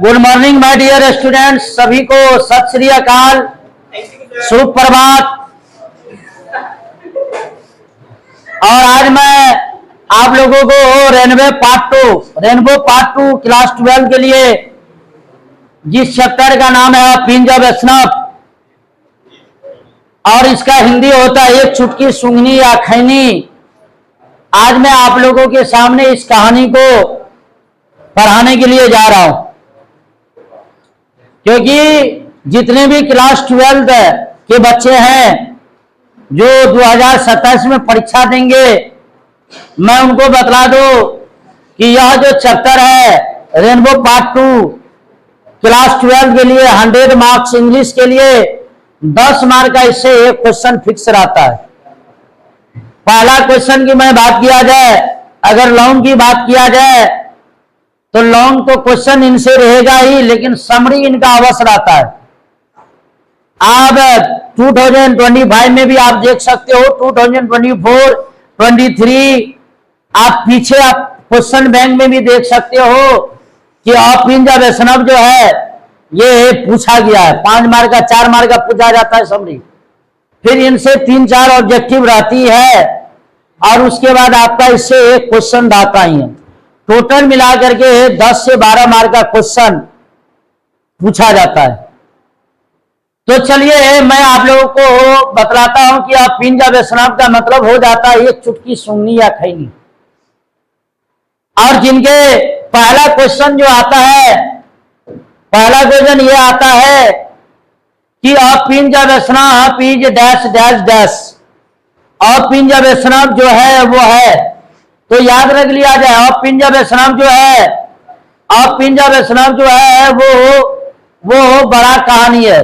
Good morning my dear students, सभी को सत श्री अकाल, शुभ प्रभात। और आज मैं आप लोगों को रेनबो पार्ट टू क्लास 12 के लिए जिस चैप्टर का नाम है पिंजा वैष्णव और इसका हिंदी होता है एक चुटकी सूंघनी या खैनी। आज मैं आप लोगों के सामने इस कहानी को पढ़ाने के लिए जा रहा हूं, क्योंकि जितने भी क्लास 12 के बच्चे हैं जो 2027 में परीक्षा देंगे, मैं उनको बतला दूं कि यह जो चैप्टर है रेनबो पार्ट 2 क्लास 12 के लिए 100 मार्क्स, इंग्लिश के लिए 10 मार्क का इससे एक क्वेश्चन फिक्स रहता है। पहला क्वेश्चन की मैं बात किया जाए, अगर लॉन्ग की बात किया जाए तो लॉन्ग तो क्वेश्चन इनसे रहेगा ही, लेकिन समरी इनका अवश्य रहता है। आप 2025 में भी आप देख सकते हो, 2024, 23 आप पीछे आप क्वेश्चन बैंक में भी देख सकते हो कि पिंजा वैष्णव जो है ये पूछा गया है। 5 मार्क का 4 मार्क का पूछा जाता है समरी, फिर इनसे 3-4 ऑब्जेक्टिव रहती है और उसके बाद आपका इससे एक क्वेश्चन रहता ही है। टोटल मिलाकर के 10 से 12 मार्क का क्वेश्चन पूछा जाता है। तो चलिए मैं आप लोगों को बतलाता हूं कि आप पिंजा वैष्णव का मतलब हो जाता है एक चुटकी सूंघनी या खैनी। और जिनके पहला क्वेश्चन जो आता है, पहला क्वेश्चन ये आता है कि पिंजा वैष्णव पीज डैश डैश डैश। और पिंजा वैष्णव जो है वो है, तो याद रख लिया जाए पिंजा वैष्णव जो है, पिंजा वैष्णव जो है वो बड़ा कहानी है,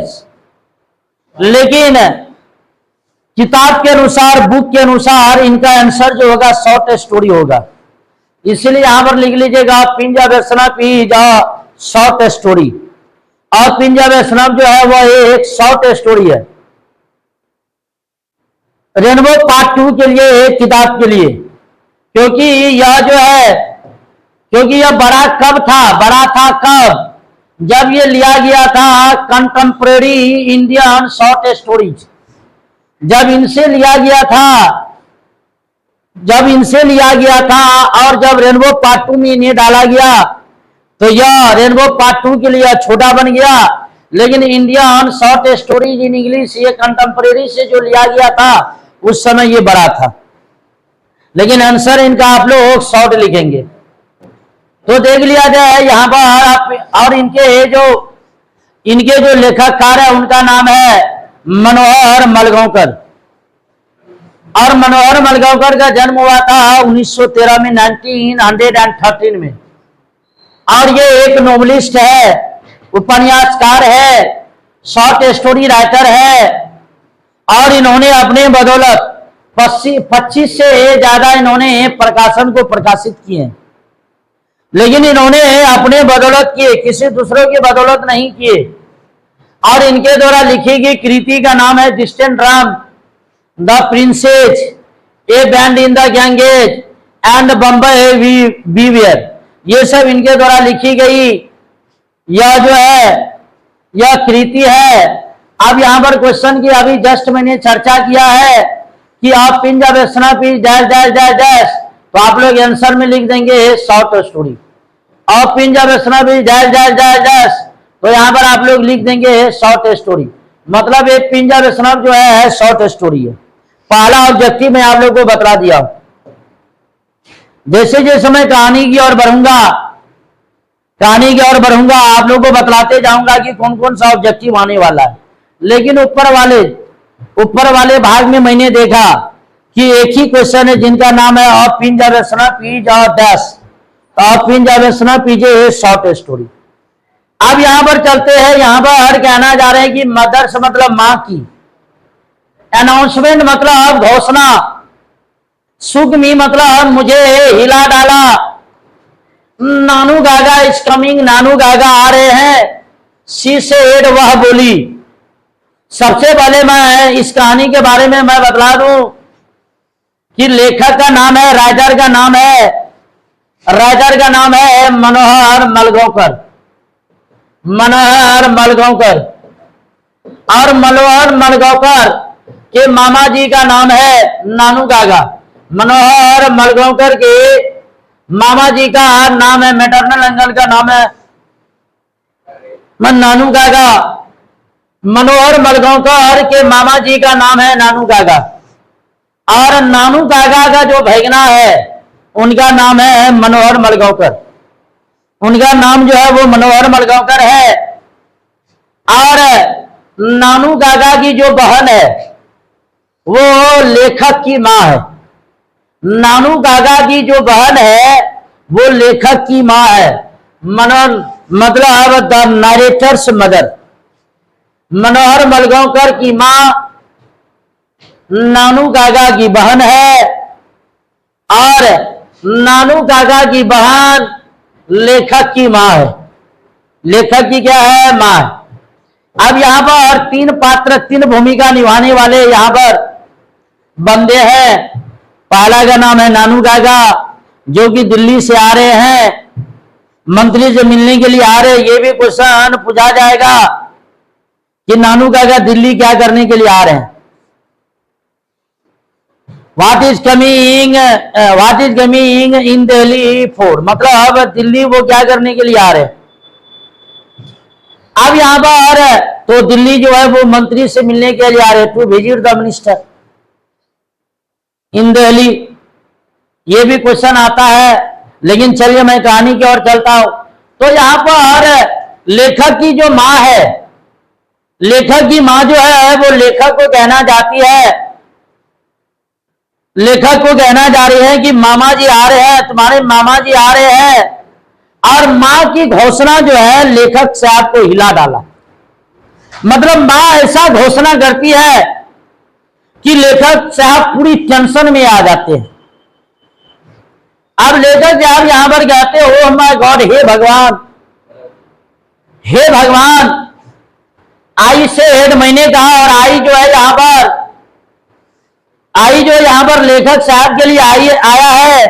लेकिन किताब के अनुसार, बुक के अनुसार इनका आंसर जो होगा शॉर्ट स्टोरी होगा। इसलिए यहां पर लिख लीजिएगा पिंजा वैष्णव इज शॉर्ट स्टोरी। और पिंजा वैष्णव जो है वह एक शॉर्ट स्टोरी है रेनबो पार्ट 2 के लिए, एक किताब के लिए। क्योंकि यह जो है, क्योंकि यह बड़ा कब था, बड़ा था कब, जब ये लिया गया था कंटेम्प्रेरी इंडियन शॉर्ट स्टोरीज। जब इनसे लिया गया था और जब रेनबो पार्ट 2 में इन्हें डाला गया तो यह रेनबो पार्ट 2 के लिए छोटा बन गया। लेकिन Indian short stories in English ये कंटेम्प्रेरी से जो लिया गया था उस समय ये बड़ा था, लेकिन आंसर इनका आप लोग शॉर्ट लिखेंगे। तो देख लिया जाए यहां पर और इनके जो लेखककार है उनका नाम है मनोहर मलगांवकर। और मनोहर मलगांवकर का जन्म हुआ था 1913 में, 1913 में। और ये एक नोवेलिस्ट है, उपन्यासकार है, शॉर्ट स्टोरी राइटर है। और इन्होंने अपने बदौलत 25 से ज्यादा इन्होंने प्रकाशन को प्रकाशित किए हैं, लेकिन इन्होंने अपने बदौलत किए, किसी दूसरों की बदौलत नहीं किए। और इनके द्वारा लिखी गई कृति का नाम है distant drum, the princes, a bend in the Ganges and Bombay beware. ये सब इनके द्वारा लिखी गई यह जो है यह कृति है। अब यहां पर क्वेश्चन की अभी जस्ट मैंने चर्चा किया है कि आप पिंजा वैष्णव डैश डैश डैश डैश, तो आप लोग आंसर में लिख देंगे शॉर्ट स्टोरी। और पिंजा वैष्णव डैश डैश डैश डैश, तो यहां पर आप लोग लिख देंगे शॉर्ट स्टोरी। मतलब एक पिंजा वैष्णव जो है शॉर्ट स्टोरी है। पहला ऑब्जेक्टिव मैं आप लोग को बता दिया। जैसे जैसे मैं कहानी की ओर बढ़ूंगा आप लोग को बतलाते जाऊंगा कि कौन कौन सा ऑब्जेक्टिव आने वाला है। लेकिन ऊपर वाले भाग में मैंने देखा कि एक ही क्वेश्चन है जिनका नाम है पिंजा वैष्णव पीज और डैश। पिंजा वैष्णव पीजे शॉर्ट स्टोरी। अब यहां पर चलते हैं, यहां पर कहना जा रहे हैं कि मदर्स मतलब मां की, अनाउंसमेंट मतलब घोषणा, सुगमी मतलब मुझे हिला डाला, नानू गागा इज कमिंग, नानू गागा आ रहे हैं, शी सेड वह बोली। सबसे पहले मैं इस कहानी के बारे में मैं बतला दूं कि लेखक का नाम है, राइटर का नाम है मनोहर मलगांवकर। मनोहर मलगांवकर। और मनोहर मलगांवकर के मामा जी का नाम है नानू काका। मनोहर मलगांवकर के मामा जी का नाम है, मैटरनल अंकल का नाम है नानू काका। मनोहर मलगांवकर के मामा जी का नाम है नानू काका। और नानू काका का जो भैगना है उनका नाम है मनोहर मलगांवकर। उनका नाम जो है वो मनोहर मलगांवकर है। और नानू काका की जो बहन है वो लेखक की मां है। नानू काका की जो बहन है वो लेखक की मां है। मतलब द नरेटर्स मदर। मनोहर मलगांवकर की मां नानू काका की बहन है और नानू काका की बहन लेखक की मां है। लेखक की क्या है? मां है। अब यहां पर तीन पात्र, तीन भूमिका निभाने वाले यहां पर बंदे हैं। पहला का नाम है नानू काका, जो कि दिल्ली से आ रहे हैं, मंत्री से मिलने के लिए आ रहे हैं। ये भी क्वेश्चन पूछा जाएगा कि नानू काका दिल्ली क्या करने के लिए आ रहे हैं। What is coming in Delhi for, मतलब अब दिल्ली वो क्या करने के लिए आ रहे हैं। अब यहां पर तो दिल्ली जो है वो मंत्री से मिलने के लिए आ रहे, to visit the minister in Delhi. ये भी क्वेश्चन आता है, लेकिन चलिए मैं कहानी की ओर चलता हूं। तो यहां पर लेखक की जो मां है, लेखक की मां जो है वो लेखक को कहना चाहती है, लेखक को कहना जा रही है कि मामा जी आ रहे हैं, तुम्हारे मामा जी आ रहे हैं। और मां की घोषणा जो है लेखक साहब को हिला डाला। मतलब मां ऐसा घोषणा करती है कि लेखक साहब पूरी टेंशन में आ जाते हैं। अब लेखक साहब यहां पर कहते हो माय गॉड, हे भगवान, हे भगवान। आई से हेड मैंने कहा, और आई जो है यहां पर, आई जो यहां पर लेखक साहब के लिए आया है।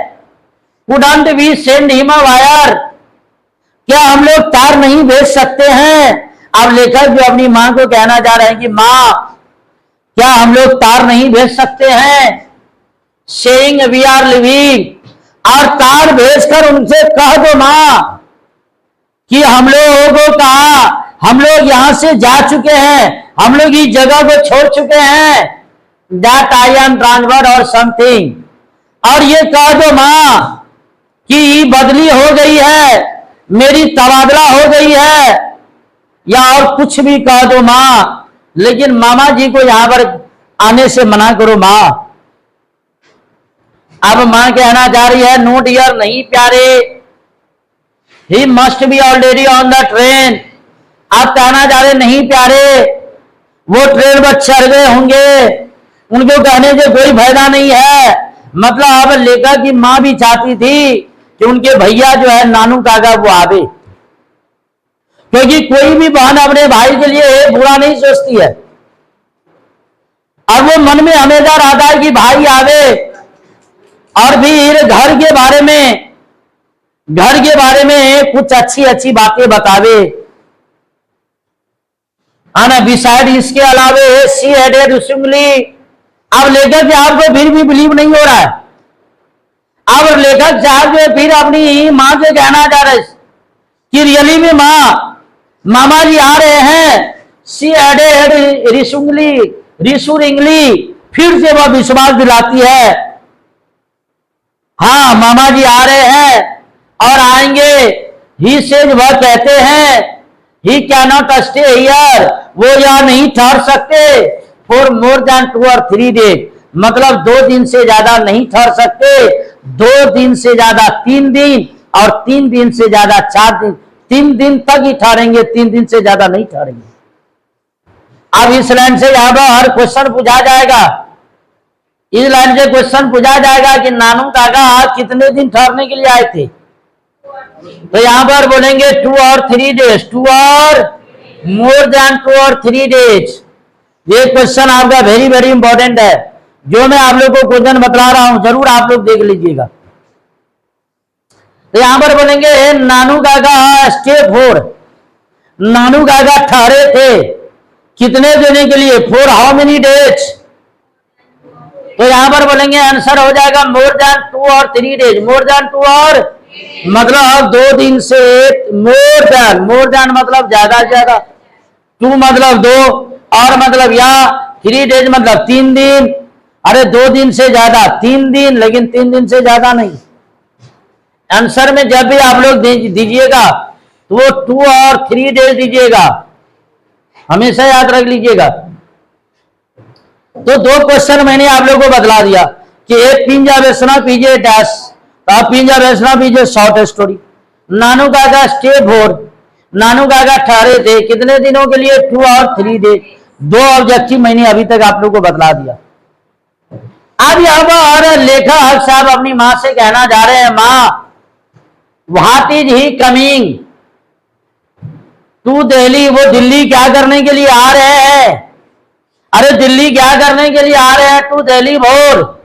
Couldn't we send him a wire, क्या हम लोग तार नहीं भेज सकते हैं। अब लेखक जो अपनी मां को कहना चाह रहे हैं कि मां, क्या हम लोग तार नहीं भेज सकते हैं। सेइंग वी आर लिविंग, और तार भेजकर उनसे कह दो मां कि हम लोगों को कहा, हम लोग यहां से जा चुके हैं, हम लोग इस जगह को छोड़ चुके हैं। दैट आई एम ट्रांसफर और समथिंग, और ये कह दो मां कि बदली हो गई है, मेरी तबादला हो गई है, या और कुछ भी कह दो मां, लेकिन मामा जी को यहां पर आने से मना करो मां। अब मां कहना जा रही है, नो डियर, नहीं प्यारे, he must be already on the train. आप कहना जा रहे नहीं प्यारे, वो ट्रेन पर चढ़ गए होंगे, उनको कहने से कोई फायदा नहीं है। मतलब अब लेखक की मां भी चाहती थी कि उनके भैया जो है नानू काका वो आवे, क्योंकि कोई भी बहन अपने भाई के लिए बुरा नहीं सोचती है। अब वो मन में हमेशा रहता है कि भाई आवे और फिर घर के बारे में कुछ अच्छी अच्छी बातें बतावे। आना बिसाइड, इसके अलावे सी हेडेड रिसेंटली। अब लेखक साहब को फिर भी बिलीव नहीं हो रहा है। अब लेखक साहब जो फिर अपनी मां से कहना चाह रहे कि रियली में मां, मामा जी आ रहे हैं। सी हेडेड रिशूरिंगली, फिर से वह विश्वास दिलाती है, हाँ मामा जी आ रहे हैं और आएंगे। ही सेज, वह कहते हैं, he can not stay here, वो यहाँ नहीं ठहर सकते फॉर मोर देन 2 और 3 डेज, मतलब 2 दिन से ज्यादा नहीं ठहर सकते। 2 दिन से ज्यादा 3 दिन, और 3 दिन से ज्यादा 4 दिन, 3 दिन तक ही ठहरेंगे, 3 दिन से ज्यादा नहीं ठहरेंगे। अब इस लाइन से यहां पर हर क्वेश्चन पूछा जाएगा, इस लाइन से क्वेश्चन पूछा जाएगा कि नानू काका कितने दिन ठहरने के लिए आए थे। तो यहां पर बोलेंगे 2 और 3 डेज, 2 और मोर देन 2 और 3 डेज। ये क्वेश्चन आपका वेरी वेरी इंपॉर्टेंट है, जो मैं आप लोग को क्वेश्चन बता रहा हूं, जरूर आप लोग देख लीजिएगा। तो यहां पर बोलेंगे नानू काका स्टे फॉर, नानू गागा ठहरे थे कितने देने के लिए, फॉर हाउ मेनी डेज। तो यहां पर बोलेंगे आंसर हो जाएगा मोर देन 2 और 3 डेज। मोर देन 2 और मतलब 2 दिन से, मोर देन मतलब ज्यादा से ज्यादा, 2 मतलब 2 और मतलब या 3 डेज मतलब 3 दिन। अरे 2 दिन से ज्यादा 3 दिन, लेकिन 3 दिन से ज्यादा नहीं। आंसर में जब भी आप लोग दीजिएगा तो वो 2 और 3 डेज दीजिएगा, हमेशा याद रख लीजिएगा। तो 2 क्वेश्चन मैंने आप लोगों को बतला दिया कि एक पिंजा बेसना पीजिए डैश, तो आप पिंजा बेसना पीजिए शॉर्ट स्टोरी। नानू गागा स्टे भोर, नानू गागा ठहरे थे कितने दिनों के लिए, 2 और 3 डेज। 2 ऑब्जेक्टिव मैंने अभी तक आप लोगों को बतला दिया। अब यहां पर लेखक साहब अपनी मां से कहना जा रहे हैं, मां what is he coming to Delhi, वो दिल्ली क्या करने के लिए आ रहे हैं। अरे दिल्ली क्या करने के लिए आ रहे हैं, टू दिल्ली भोर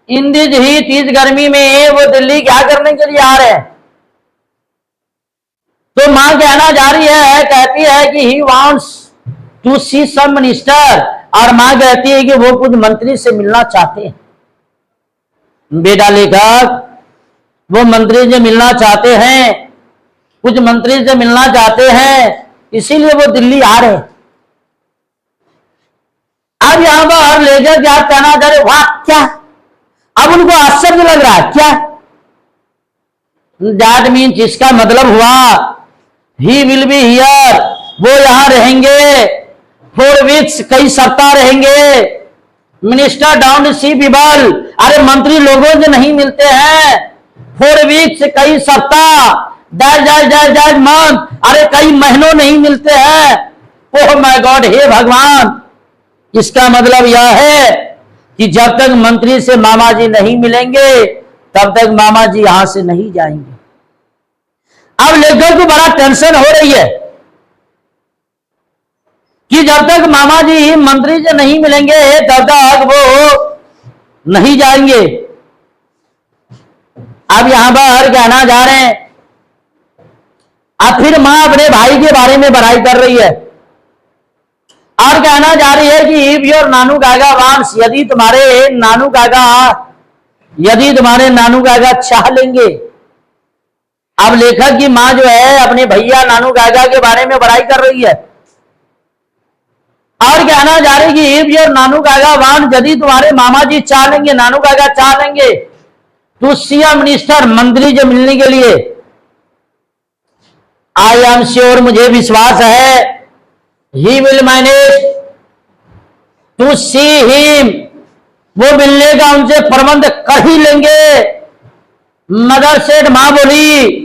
इन दिस हीट, इस गर्मी में वो दिल्ली क्या करने के लिए आ रहे हैं। तो मां कहना जा रही है, कहती है कि he wants to see some minister, और मां कहती है कि वो कुछ मंत्री से मिलना चाहते हैं। बेटा लेखक वो मंत्री से मिलना चाहते हैं, कुछ मंत्री से मिलना चाहते हैं, इसीलिए वो दिल्ली आ रहे हैं। अब यहां पर लेखक क्या कहना चाह रहे, वाह क्या, अब उनको आश्चर्य लग रहा है क्या। दैट मीन्स इसका मतलब हुआ ही विल बी हियर, वो यहां रहेंगे, फॉर वीक्स कई सप्ताह रहेंगे। मिनिस्टर डाउन सी पीपल, अरे मंत्री लोगों से नहीं मिलते हैं, फॉर वीक्स कई सप्ताह, दैट मंथ, अरे कई महीनों नहीं मिलते हैं। ओह माय गॉड, हे भगवान, इसका मतलब यह है कि जब तक मंत्री से मामा जी नहीं मिलेंगे तब तक मामा जी यहां से नहीं जाएंगे। अब लेखक को बड़ा टेंशन हो रही है कि जब तक मामा जी मंत्री से नहीं मिलेंगे तब तक वो नहीं जाएंगे। अब यहां पर कहना जा रहे हैं, अब फिर मां अपने भाई के बारे में बड़ाई कर रही है और कहना जा रही है कि if your Nanu Gaga wants, यदि तुम्हारे नानू गागा चाह लेंगे। अब लेखक की मां जो है अपने भैया नानू गागा के बारे में बड़ाई कर रही है और कहना जा रही है कि if your Nanu Gaga want, यदि तुम्हारे मामा जी चाह लेंगे, नानू गागा चाह लेंगे टू सी अ मिनिस्टर, मंत्री से मिलने के लिए, आई एम श्योर, मुझे विश्वास है, he will manage to see him, वो मिलने का उनसे प्रबंध कर ही लेंगे। मदर सेड, मां बोली,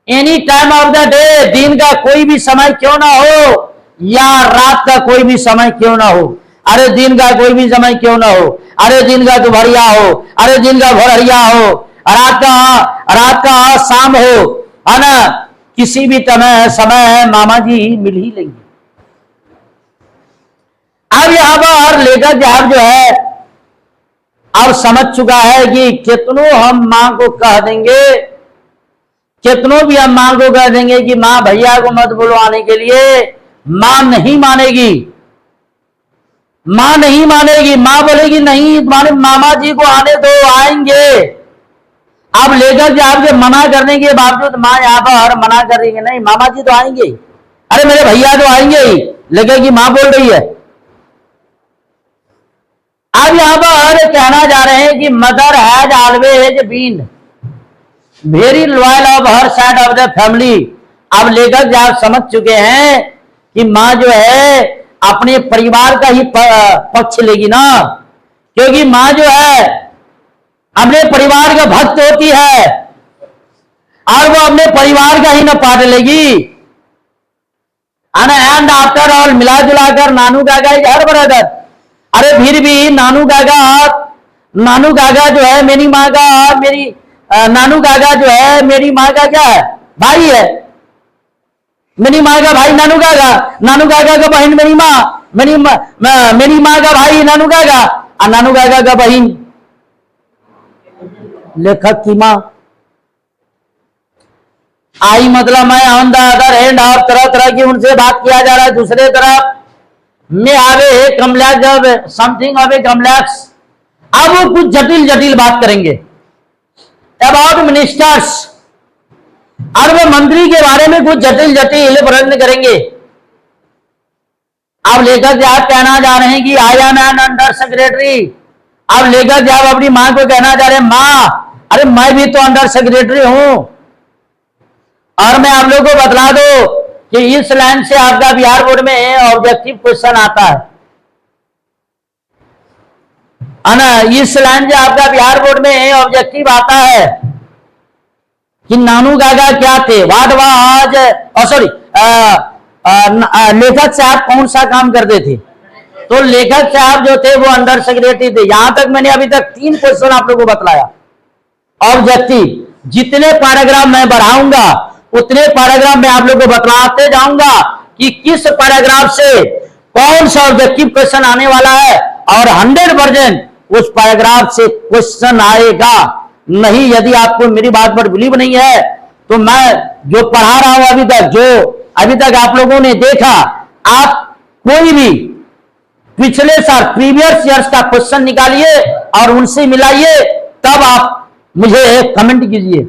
any time of the day, दिन का कोई भी समय क्यों ना हो या रात का कोई भी समय क्यों ना हो। अरे दिन का कोई भी समय क्यों ना हो, अरे दिन का दोपहरिया हो, अरे दिन का भोरहरिया हो, रात का शाम हो, है ना, किसी भी समय मामा जी मिल ही लेंगे। अब यहां पर लेखक साहब जो है अब समझ चुका है कि कितनों हम मां को कह देंगे, कितनों भी हम मां को कह देंगे कि मां भैया को मत बुलवाने के लिए, मां नहीं मानेगी, मां नहीं मानेगी, मां बोलेगी नहीं तुम्हारे मामा जी को आने दो, आएंगे। अब लेखक साहब के मना करने के बावजूद मां यहां पर मना कर रही है, नहीं मामा जी तो आएंगे, अरे मेरे भैया तो आएंगे ही, लेखक की मां बोल रही है। अब यहां पर कहना जा रहे हैं कि mother has always been very loyal of her side of the family. अब लेखक साहब समझ चुके हैं कि मां जो है अपने परिवार का ही पक्ष लेगी ना, क्योंकि मां जो है अपने परिवार का भक्त होती है और वो अपने परिवार का ही न पाट लेगी। एंड आफ्टर ऑल, मिला जुलाकर नानू गागा इज हर ब्रदर, अरे फिर भी नानू गागा जो है मेरी माँ का, नानू गागा जो है मेरी माँ का क्या है, भाई है। मेरी माँ का भाई नानू गागा का बहन मेरी माँ, मेरी माँ का भाई नानू गागा और नानू गागा का बहन लेखक की माँ। आई मतलब मैं ऑन द अदर हैंड और तरह तरह की उनसे बात किया जा रहा है। दूसरे तरफ में आवे कमलैक्स जब समथिंग अवे कमलैक्स, अब वो कुछ जटिल जटिल बात करेंगे अबाउट मिनिस्टर्स, और वो मंत्री के बारे में कुछ जटिल जटिल प्रश्न करेंगे। अब लेखक साहब कहना जा रहे हैं कि I am an under secretary. अब लेखक साहब अपनी मां को कहना जा रहे हैं, मां अरे मैं भी तो अंडर सेक्रेटरी हूं। और मैं आप लोगों को बतला दो कि इस लाइन से आपका बिहार बोर्ड में ऑब्जेक्टिव क्वेश्चन आता है ना। इस लाइन से आपका बिहार बोर्ड में ऑब्जेक्टिव आता है कि नानू काका क्या थे, वाट वाज सॉरी लेखक साहब कौन सा काम करते थे। तो लेखक साहब जो थे वो अंडर सेक्रेटरी थे। यहां तक मैंने अभी तक 3 क्वेश्चन आप लोगों को बतलाया ऑब्जेक्टिव। जितने पैराग्राफ मैं बढ़ाऊंगा उतने पैराग्राफ में आप लोगों को बतलाते जाऊंगा कि किस पैराग्राफ से कौन सा ऑब्जेक्टिव क्वेश्चन आने वाला है, और 100% उस पैराग्राफ से क्वेश्चन आएगा। नहीं, यदि आपको मेरी बात पर बिलीव नहीं है तो मैं जो पढ़ा रहा हूं अभी तक आप लोगों ने देखा, आप कोई भी पिछले साल प्रीवियस ईयर्स का क्वेश्चन निकालिए और उनसे मिलाइए, तब आप मुझे कमेंट कीजिए।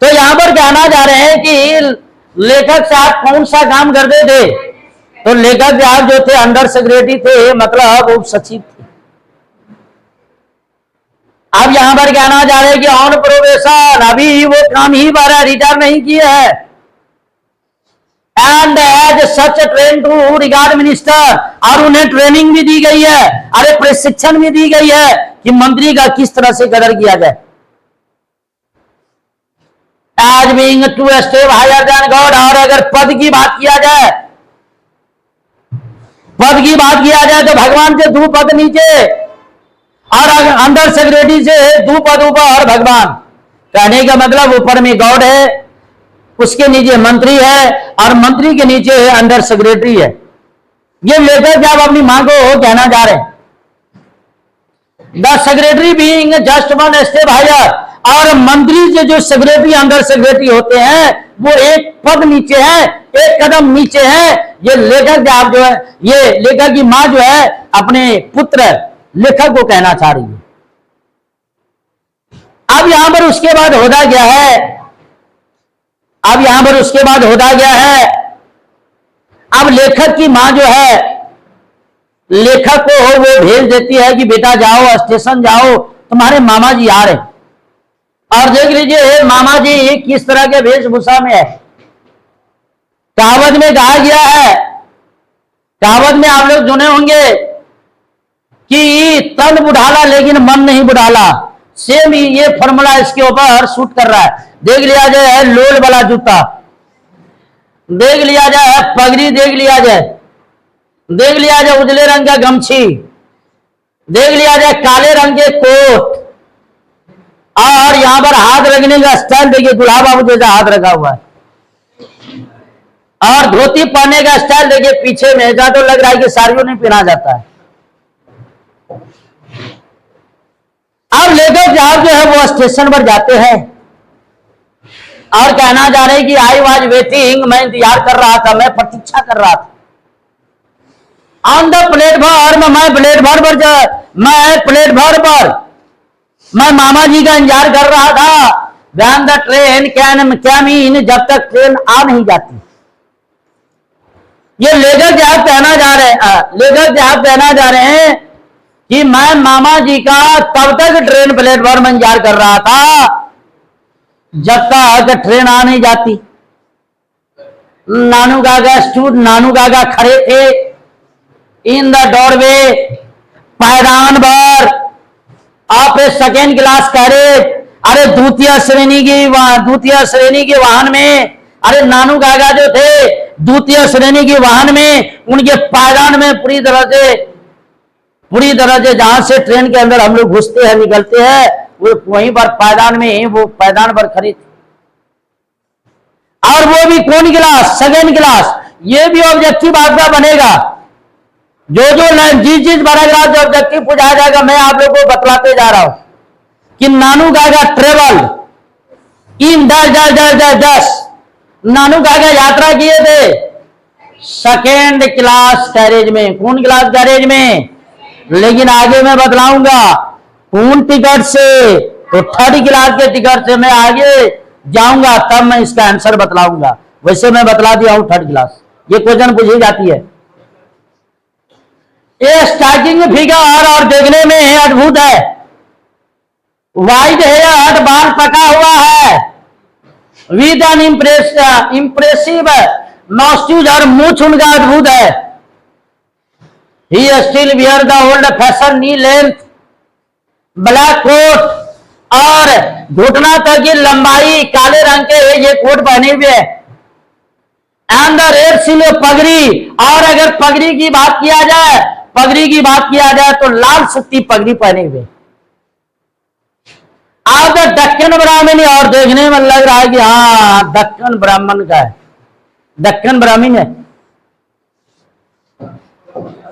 तो यहां पर कहना जा रहे हैं कि लेखक साहब कौन सा काम करते थे। तो लेखक साहब जो थे अंडर सेक्रेटरी थे, मतलब उप सचिव थे। अब यहां पर कहना जा रहे हैं कि ऑन प्रोबेशन, अभी वो काम ही बारह रिटायर नहीं किए हैं। And as such train to regard minister, और उन्हें ट्रेनिंग भी दी गई है, अरे प्रशिक्षण भी दी गई है कि मंत्री का किस तरह से कदर किया जाए। As being two step higher than God, और अगर पद की बात किया जाए तो भगवान से 2 पद नीचे, और अंडर सेक्रेटरी से 2 पद ऊपर भगवान। कहने का मतलब ऊपर में गॉड है, उसके नीचे मंत्री है, और मंत्री के नीचे अंडर सेक्रेटरी है। ये लेकर जब अपनी मां को कहना जा रहे हैं, the secretary being just 1 step higher, और मंत्री से जो सेक्रेटरी अंडर सेक्रेटरी होते हैं वो 1 पद नीचे है, 1 कदम नीचे है। ये लेखक साहब जो है, ये लेखक की मां जो है अपने पुत्र लेखक को कहना चाह रही है। अब यहां पर उसके बाद होता क्या है, अब लेखक की मां जो है लेखक को वो भेज देती है कि बेटा जाओ, स्टेशन जाओ, तुम्हारे मामा जी आ रहे। और देख लीजिए मामा जी किस तरह के वेशभूषा में है। कहावत में कहा गया है, कहावत में आप लोग सुने होंगे कि तन बुढ़ाला लेकिन मन नहीं बुढ़ाला। सेम ये फॉर्मूला इसके ऊपर शूट कर रहा है। देख लिया जाए लोल वाला जूता, देख लिया जाए पगड़ी, देख लिया जाए उजले रंग का गमछी, देख लिया जाए काले रंग के कोट, और यहां पर हाथ रखने का स्टाइल देखिए, दुल्हा बाबू जैसा हाथ रखा हुआ है। और धोती पहनने का स्टाइल देखिए पीछे में, ऐसा तो लग रहा है कि साड़ियों नहीं पहना जाता है। अब लेकर साहब जो है वो स्टेशन पर जाते हैं और कहना जा रहे हैं कि आई वाज वेटिंग, मैं इंतजार कर रहा था, मैं प्रतीक्षा कर रहा था। ऑन द प्लेटफॉर्म, मैं प्लेटफॉर्म पर मैं मामा जी का इंतजार कर रहा था। व्हेन द ट्रेन कैम इन, जब तक ट्रेन आ नहीं जाती। ये लेखक साहब कहना जा रहे हैं कि मैं मामा जी का तब तक ट्रेन प्लेटफॉर्म में इंतजार कर रहा था जब तक ट्रेन आ नहीं जाती। नानू काका खड़े थे इन द डोरवे, पायदान पर, आप सेकेंड क्लास कैरेज, अरे द्वितीय श्रेणी के वाहन में। अरे नानू काका जो थे द्वितीय श्रेणी के वाहन में, उनके पायदान में पूरी तरह से जहां से ट्रेन के अंदर हम लोग घुसते हैं निकलते हैं, वो वहीं पर पायदान में, वो पायदान पर खड़े थे। और वो भी कौन क्लास? Second class. ये भी ऑब्जेक्टिव आपका बनेगा। जिस पैराग्राफ जो ऑब्जेक्टिव पूछा जाएगा मैं आप लोगों को बतलाते जा रहा हूं कि नानू काका ट्रेवल इन 10 नानू काका यात्रा किए थे सेकेंड क्लास कैरेज में, कौन क्लास कैरेज में, लेकिन आगे मैं बतलाऊंगा कौन टिकट से, तो थर्ड क्लास के टिकट से मैं आगे जाऊंगा तब मैं इसका आंसर बतलाऊंगा। वैसे मैं बतला दिया हूं थर्ड क्लास, ये क्वेश्चन पूछी जाती है। ये स्टार्टिंग फिगर और देखने में अद्भुत है। वाइट हेयर, बाल पका हुआ है, विद एन इंप्रेसिव नॉस्ट्यूज, और मूछ उनका अद्भुत है। He still wear the old fashion knee length black coat, और घुटना तक की लंबाई काले रंग के ये कोट पहने हुए है। एंड द रेड सिल्क पगड़ी, और अगर पगड़ी की बात किया जाए, पगड़ी की बात किया जाए तो लाल सूती पगड़ी पहने हुए। आप द दक्कन ब्राह्मणी, और देखने में लग रहा है कि हाँ दक्कन ब्राह्मण का है, दक्कन ब्राह्मण है।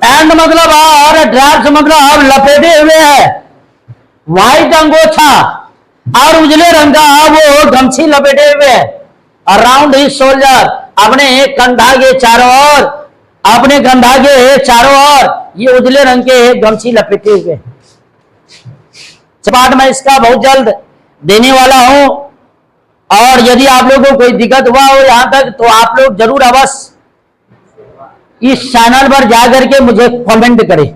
एंड मतलब और ड्रेस मतलब आप लपेटे हुए है, व्हाइट अंगोछा और उजले रंग का वो गमछी लपेटे हुए है। अराउंड ही शोल्डर, अपने कंधा के चारों ओर, अपने कंधा के चारों ओर ये उजले रंग के गमछी लपेटे हुए। पाठ मैं इसका बहुत जल्द देने वाला हूं, और यदि आप लोगों को कोई दिक्कत हुआ हो यहां तक तो आप लोग जरूर अवश्य इस चैनल पर जाकर के मुझे कमेंट करें।